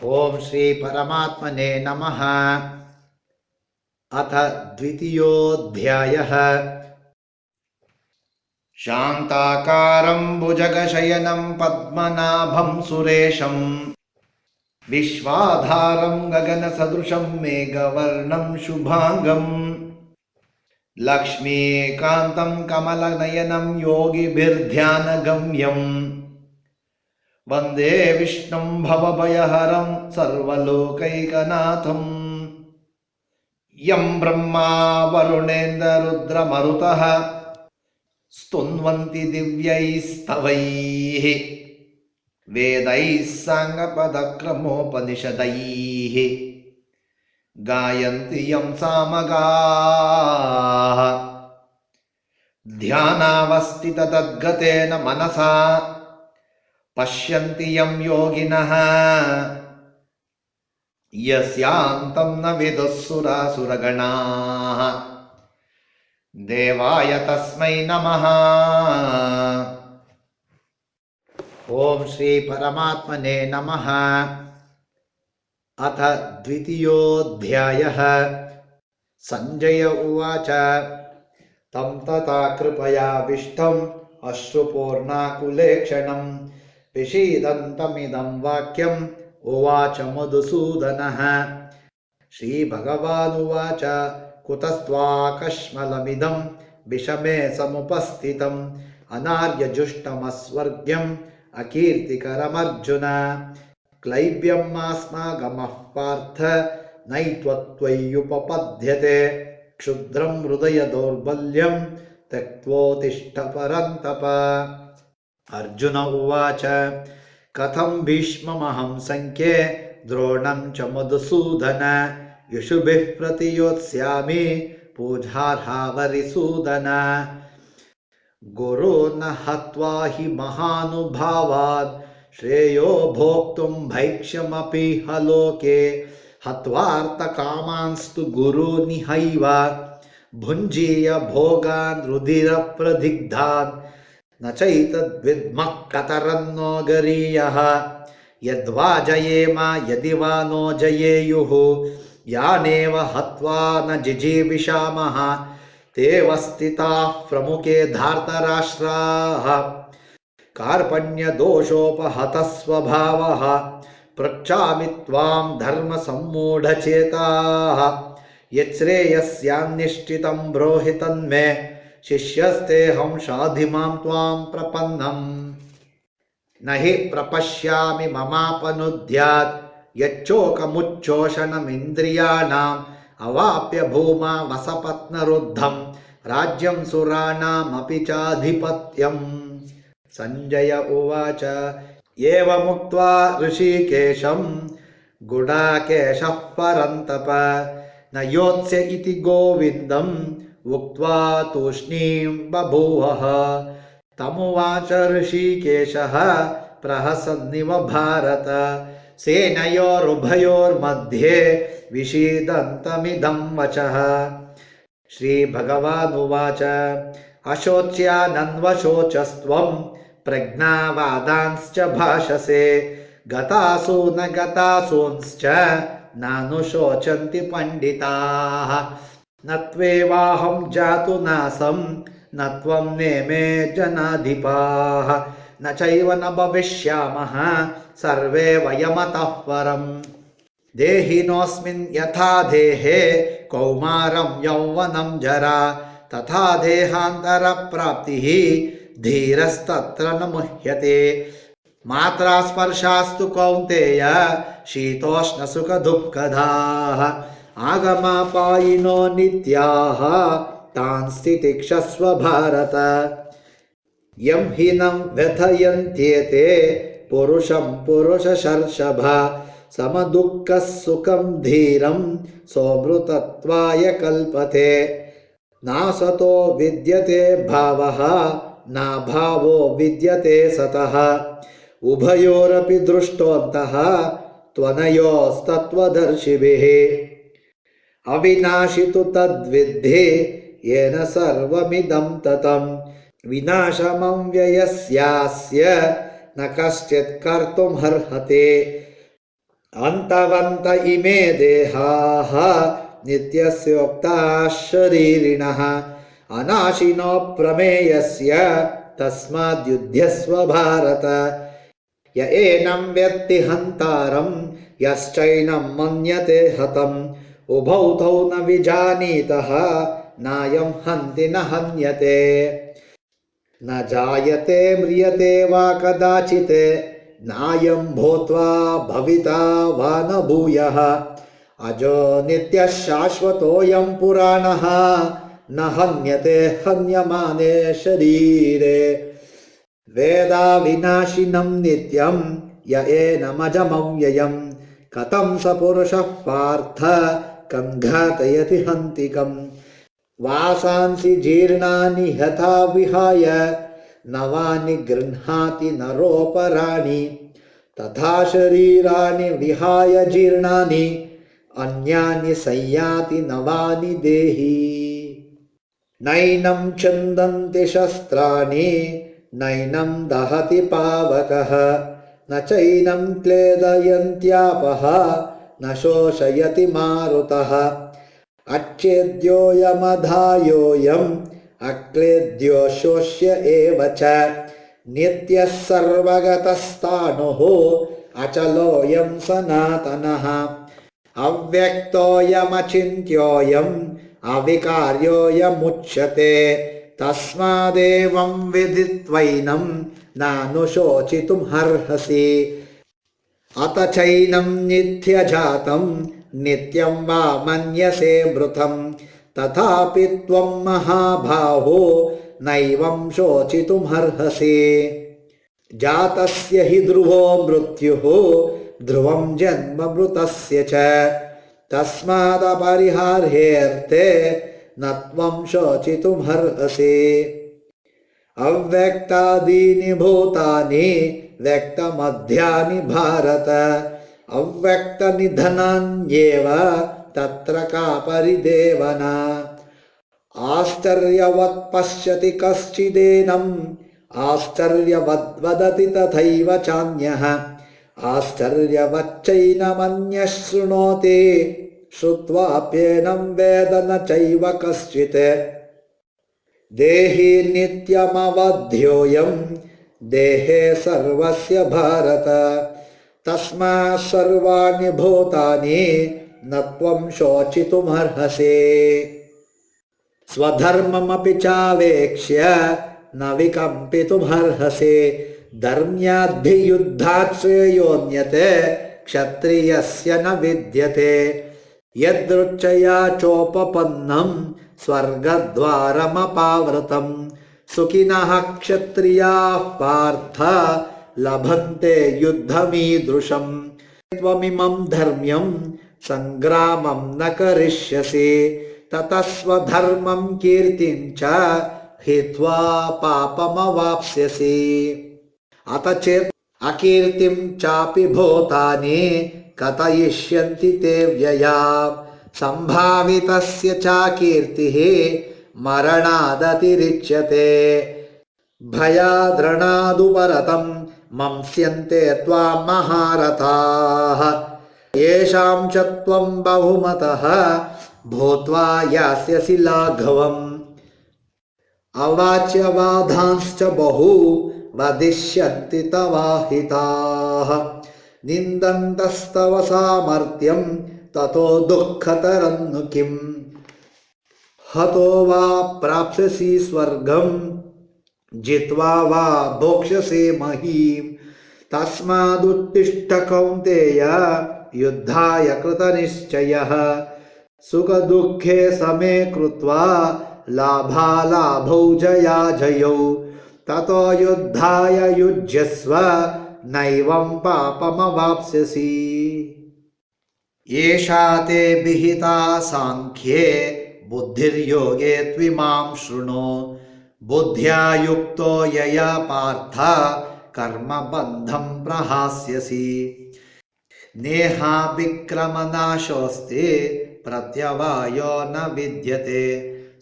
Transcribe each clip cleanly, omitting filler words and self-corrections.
ओम श्री परमात्मने नमः। अथ द्वितीयोऽध्यायः। शान्ताकारं भुजगशयनं पद्मनाभं सुरेशं विश्वाधारं गगनसदृशं मेघवर्णं शुभांगं लक्ष्मीकान्तं कमलनयनं योगिभिर्ध्यानगम्यं वन्दे विष्णुं भवभयहरं सर्वलोकैकनाथम्। यं ब्रह्मा वरुणेन्द्ररुद्रमरुतः स्तुन्वन्ति दिव्यैस्तवैः वेदैः साङ्गपदक्रमोपनिषदैः गायन्ति यं सामगाः ध्यानावस्थिततद्गतेन मनसा पश्यन्ति यं योगिनः यस्यान्तं न विदुः सुरासुरगणाः देवाय तस्मै नमः। ओम श्री परमात्मने नमः। अथ द्वितीयोऽध्यायः। संजय उवाच तं तथा कृपयाविष्टम् अश्रुपूर्णाकुलेक्षणं विषीदन्तमिदं वाक्यम् उवाच मधुसूदनः। श्रीभगवानुवाच कुतस्त्वाकश्मलमिदं विषमे समुपस्थितम् अनार्यजुष्टमस्वर्ग्यम् अकीर्तिकरमर्जुन। क्लैब्यम् आस्मागमः पार्थ नैत्वत्त्वय्युपपद्यते क्षुद्रं हृदय दौर्बल्यं त्यक्त्वोत्तिष्ठ परन्तप। अर्जुन उवाच कथं भीष्ममहं संख्ये द्रोणं च मधुसूदन युषुभिः प्रतियोत्स्यामि पूजार्हा वरिसूदन। गुरून् हत्वा हि महानुभावान् श्रेयो भोक्तुं भैक्ष्यमपि हलोके हत्वार्थकामांस्तु गुरूनिहैव भुञ्जीय भोगान् रुधिरप्रदिग्धान् न चैतद्विद्मः कतरन्नो गरीयः यद्वा जयेम यदि वा नो जयेयुः यानेव हत्वा न जिजीविषामः तेव स्थिताः प्रमुखे धार्तराष्ट्राः। कार्पण्यदोषोपहतः स्वभावः पृच्छामि त्वां धर्मसम्मूढचेताः यच्छ्रेयस्यान्निष्ठितं ब्रूहि तन्मे शिष्यस्तेऽहं शाधिमां त्वां प्रपन्नम्। न हि प्रपश्यामि ममापनुद्यात् यच्चोकमुच्चोषणमिन्द्रियाणाम् अवाप्य भूमा वसपत्नरुद्धं राज्यं सुराणामपि चाधिपत्यम्। संजय उवाच एवमुक्त्वा ऋषिकेशं गुडाकेशः परन्तप न योत्स्य इति गोविन्दम् उक्त्वा तूष्णीं बभूवः। तमुवाच ऋषिकेशः प्रहसन्निव भारत सेनयोरुभयोर्मध्ये विषीदन्तमिदं वचः। श्रीभगवानुवाच अशोच्यानन्वशोचस्त्वं प्रज्ञावादांश्च भाषसे गतासु न गतासूंश्च नानुशोचन्ति पण्डिताः। न त्वेवाहं जातु नासं न त्वं नेमे जनाधिपाः न चैव न भविष्यामः सर्वे वयमतः परम्। देहिनोऽस्मिन् यथा देहे कौमारं यौवनं जरा तथा देहान्तरप्राप्तिः धीरस्तत्र न मुह्यते। मात्रा स्पर्शास्तु कौन्तेय शीतोष्णसुखदुःखदाः आगमापायिनो नित्याः तान् स्थितिक्षस्व भारत। यं हीनं व्यथयन्त्येते पुरुषं पुरुषशर्षभ समदुःखः सुखं धीरं सोऽमृतत्वाय कल्पते। नासतो विद्यते भावः नाभावो विद्यते सतः उभयोरपि दृष्टोऽन्तः त्वनयोस्तत्त्वदर्शिभिः। अविनाशि तु तद्विद्धि येन सर्वमिदं ततं विनाशमव्ययस्यास्य न कश्चित् कर्तुमर्हति। अन्तवन्त इमे देहाः नित्यस्योक्ताः शरीरिणः अनाशिनो प्रमेयस्य तस्माद्युध्यस्व भारत य एनं व्यक्ति हन्तारं यश्चैनं मन्यते हतम् उभौ तौ न विजानीतः नायं हन्ति न हन्यते न जायते म्रियते वा कदाचित् नायं भूत्वा भविता वा न भूयः अजो नित्यः शाश्वतोऽयं पुराणः न हन्यते हन्यमाने शरीरे वेदा विनाशिनं नित्यं य एनमजमव्ययं कथं स पुरुषः पार्थ कं घातयति हन्तिकम् वासांसि जीर्णानि यथा विहाय नवानि गृह्णाति नरोपराणि तथा शरीराणि विहाय जीर्णानि अन्यानि संयाति नवानि देहि नैनं छन्दन्ति शस्त्राणि नैनं दहति पावकः न चैनं क्लेदयन्त्यापः न शोषयति मारुतः अच्छेद्योऽयमधायोऽयम् अक्लेद्यो शोष्य एव च नित्यः सर्वगतस्ताणुः अचलोऽयं सनातनः अव्यक्तोऽयमचिन्त्योऽयम् अविकार्योऽयमुच्यते तस्मादेवं विदित्वैनं नानुशोचितुमर्हसि अत चैनं नित्यजातं नित्यं वा मन्यसे मृतं तथापि त्वं महाबाहो नैवं शोचितुमर्हसि जातस्य हि ध्रुवो मृत्युः ध्रुवं जन्म मृतस्य च तस्मादपरिहार्येऽर्थे न त्वं शोचितुमर्हसि अव्यक्तादीनि भूतानि व्यक्तमध्यानि भारत अव्यक्तनिधनान्येव तत्र का परिदेवना आश्चर्यवत् पश्यति कश्चिदेनम् आश्चर्यवद्वदति तथैव चान्यः आश्चर्यवच्चैनमन्यः शृणोति श्रुत्वाप्येनं वेद न चैव कश्चित् देहि नित्यमवध्योऽयं देहे सर्वस्य भारत तस्मात् सर्वाणि भूतानि न त्वं शोचितुमर्हसि स्वधर्ममपि चावेक्ष्य न विकम्पितुमर्हसि धर्म्याद्धियुद्धात् श्रेयोऽन्यते क्षत्रियस्य न विद्यते यदृच्छया चोपपन्नं स्वर्गद्वारमपावृतं सुखिनः क्षत्रियाः पार्थ लभन्ते युद्धमीदृशं त्वमिमं धर्म्यं संग्रामं न करिष्यसि ततः स्वधर्मं कीर्तिं च हित्वा पापमवाप्स्यसि अत चेत् अकीर्तिं चापि भूतानि कथयिष्यन्ति ते व्ययाम् संभावितस्य चाकीर्तिः मरणादतिरिच्यते भयाद्रणादुपरतं मंस्यन्ते त्वां महारथाः येषां च त्वं बहुमतः भूत्वा यास्यसि लाघवम् अवाच्यवादांश्च बहु वदिष्यन्ति तवाहिताः निन्दन्तस्तव सामर्थ्यं ततो दुःखतरं नु किम् हतो वा प्राप्स्यसि स्वर्गं जित्वा वा भोक्ष्यसे महीम् तस्मादुत्तिष्ठ कौन्तेय युद्धाय कृतनिश्चयः सुखदुःखे समे कृत्वा लाभालाभौ जयाजयौ ततो युद्धाय युज्यस्व नैवं पापमवाप्स्यसि एषा ते विहिता सांख्ये बुद्धिर्योगे त्विमां शृणु बुद्ध्या युक्तो यया पार्थ कर्मबन्धं प्रहास्यसि नेहा विक्रमनाशोऽस्ति प्रत्यवायो न विद्यते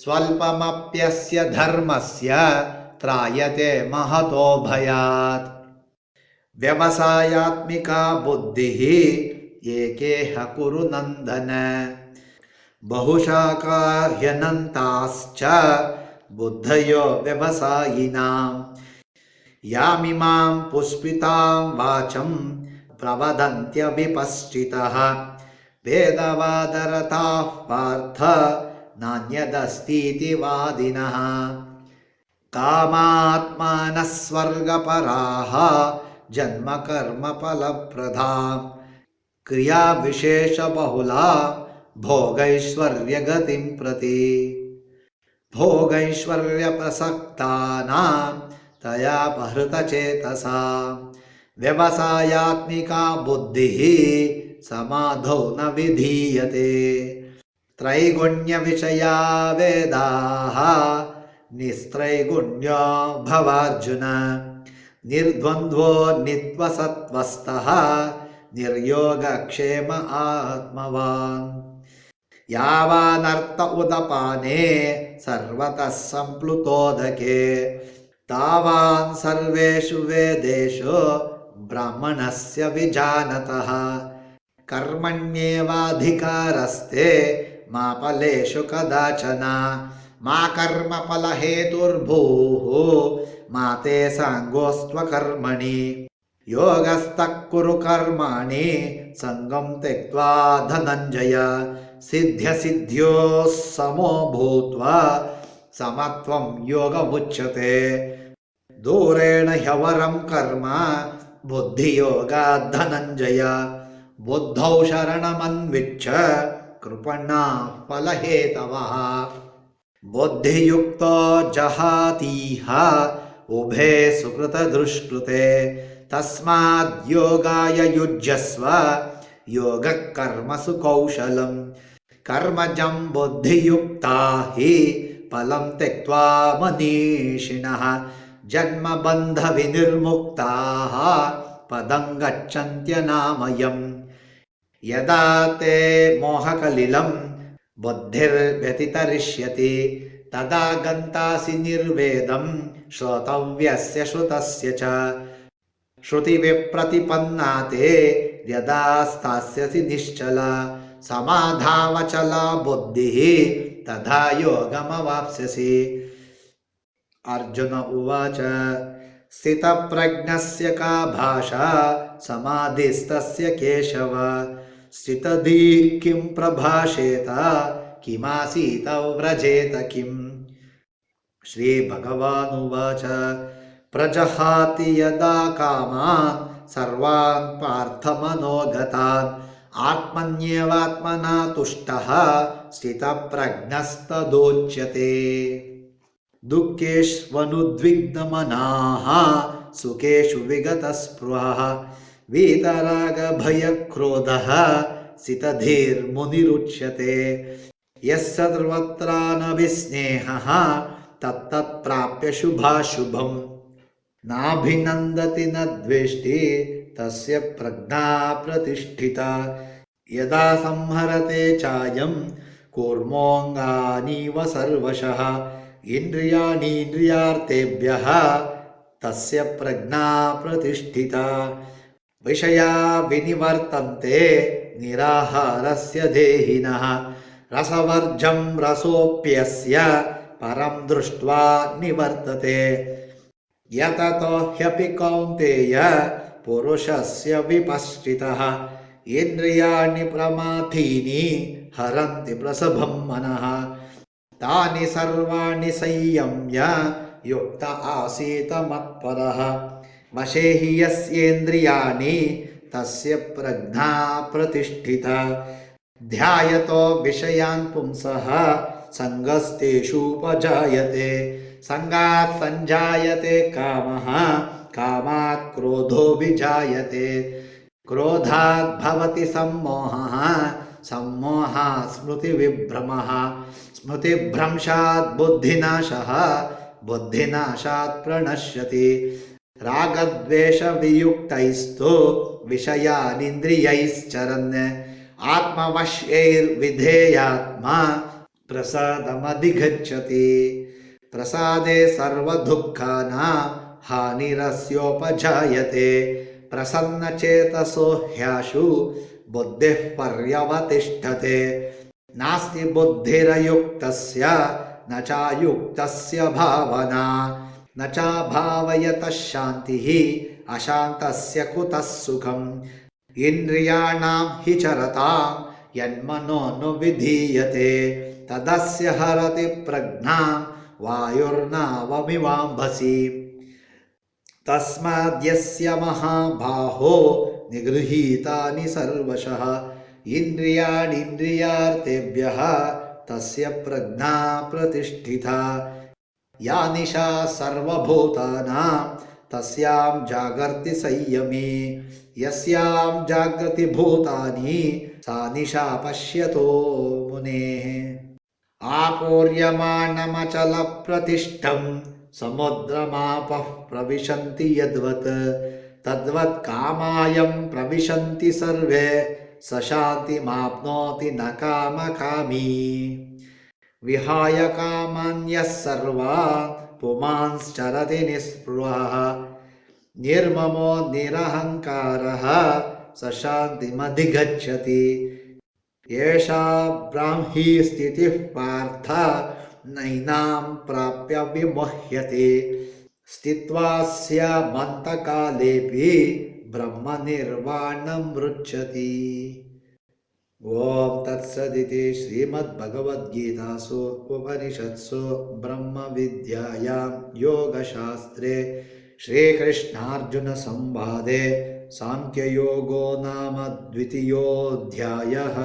स्वल्पमप्यस्य धर्मस्य त्रायते महतो भयात् व्यवसायात्मिका बुद्धिः एकेह कुरु नन्दन बहुशाखा ह्यनन्ताश्च बुद्धयो व्यवसायिनां यामिमां पुष्पितां वाचं प्रवदन्त्यविपश्चितः वेदवादरताः पार्थ नान्यदस्तीति वादिनः कामात्मानः स्वर्गपराः जन्मकर्मफलप्रदां क्रियाविशेषबहुला भोगैश्वर्यगतिं प्रति भोगैश्वर्यप्रसक्तानां तया पहृतचेतसां व्यवसायात्मिका बुद्धिः समाधौ न विधीयते त्रैगुण्यविषया वेदाः निस्त्रैगुण्यो भवार्जुन निर्द्वन्द्वो नित्वसत्त्वस्थः निर्योगक्षेम आत्मवान् यावानर्थ उदपाने सर्वतः सम्प्लुतोदके तावान् सर्वेषु वेदेषु ब्राह्मणस्य विजानतः कर्मण्येवाधिकारस्ते मा फलेषु कदाचन मा कर्मफलहेतुर्भूः मा ते साङ्गोऽस्त्वकर्मणि योगस्तः कुरु कर्माणि सङ्गं त्यक्त्वा धनञ्जय सिद्ध्यसिद्ध्योः समो भूत्वा समत्वं योगमुच्यते दूरेण ह्यवरं कर्म बुद्धियोगात् धनञ्जय बुद्धौ शरणमन्विच्छ कृपणाः फलहेतवः बुद्धियुक्तो जहातीह उभे सुकृतदुष्कृते तस्माद् योगाय युज्यस्व योगः कर्मसु कौशलं कर्मजं बुद्धियुक्ता हि फलं त्यक्त्वा मनीषिणः जन्मबन्धविनिर्मुक्ताः पदं गच्छन्त्यनामयम् यदा ते मोहकलिलं बुद्धिर्व्यतितरिष्यति तदा गन्तासि निर्वेदं श्रोतव्यस्य श्रुतस्य च श्रुतिविप्रतिपन्ना ते यदा स्थास्यसि निश्चला समाधावचला बुद्धिः तदा योगमवाप्स्यसि अर्जुन उवाच स्थितप्रज्ञस्य का भाषा समाधिस्तस्य केशव स्थितधीः किं प्रभाषेत किमासीत व्रजेत किम् श्रीभगवानुवाच प्रजहाति यदा कामान् सर्वान् पार्थमनोगतान् आत्मन्येवात्मना तुष्टः स्थितप्रज्ञस्तदोच्यते दुःखेष्वनुद्विग्नमनाः सुखेषु विगतस्पृहः वीतरागभयक्रोधः स्थितधीर्मुनिरुच्यते यः सर्वत्रानभिस्नेहः तत्तत्प्राप्य शुभाशुभम् नाभिनन्दति न द्वेष्टि तस्य प्रज्ञा प्रतिष्ठिता यदा संहरते चायं कूर्मोऽङ्गानीव सर्वशः इन्द्रियाणीन्द्रियार्थेभ्यः तस्य प्रज्ञा प्रतिष्ठिता विषया विनिवर्तन्ते निराहारस्य देहिनः रसवर्जं रसोऽप्यस्य परं दृष्ट्वा निवर्तते यततो ह्यपि कौन्तेय पुरुषस्य विपश्चितः इन्द्रियाणि प्रमाथीनि हरन्ति प्रसभं मनः तानि सर्वाणि संयम्य युक्त आसीत मत्परः वशे हि यस्येन्द्रियाणि तस्य प्रज्ञा प्रतिष्ठिता ध्यायतो विषयान् पुंसः सङ्गस्तेषूपजायते सङ्गात् सञ्जायते कामः कामात् क्रोधोऽभिजायते क्रोधात् भवति सम्मोहः सम्मोहात् स्मृतिविभ्रमः स्मृतिभ्रंशात् बुद्धिनाशः बुद्धिनाशात् प्रणश्यति रागद्वेषवियुक्तैस्तु विषयानिन्द्रियैश्चरन् आत्मवश्यैर्विधेयात्मा प्रसादमधिगच्छति प्रसादे सर्वदुःखानां हानिरस्योपजायते प्रसन्नचेतसो ह्याशु बुद्धिः पर्यवतिष्ठते नास्ति बुद्धिरयुक्तस्य न चायुक्तस्य भावना न चाभावयतः शान्तिः अशान्तस्य कुतः सुखम् इन्द्रियाणां हि चरतां यन्मनोनुविधीयते तदस्य हरति प्रज्ञां वायुर्नावमिवाम्भसि तस्माद्यस्य महाबाहो निगृहीतानि सर्वशः इन्द्रियाणीन्द्रियार्थेभ्यः तस्य प्रज्ञा प्रतिष्ठिता या निशा सर्वभूतानां तस्यां जागर्ति संयमी यस्यां जागृति भूतानि सा निशा पश्यतो मुनेः आपूर्यमाणमचलप्रतिष्ठं समुद्रमापः प्रविशन्ति यद्वत् तद्वत् कामायं प्रविशन्ति सर्वे स शान्तिमाप्नोति न कामकामी विहाय कामान्यः सर्वान् पुमांश्चरति निःस्पृहः निर्ममो निरहङ्कारः स शान्तिमधिगच्छति एषा ब्राह्मी स्थितिः पार्थ नैनां प्राप्य विमुह्यते स्थित्वा स्यामन्तकालेऽपि ब्रह्मनिर्वाणं मृच्छति। ओम तत्सदिति श्रीमद्भगवद्गीतासु उपनिषत्सु ब्रह्मविद्यायां योगशास्त्रे श्रीकृष्णार्जुनसंवादे सांख्ययोगो नाम द्वितीयोऽध्यायः।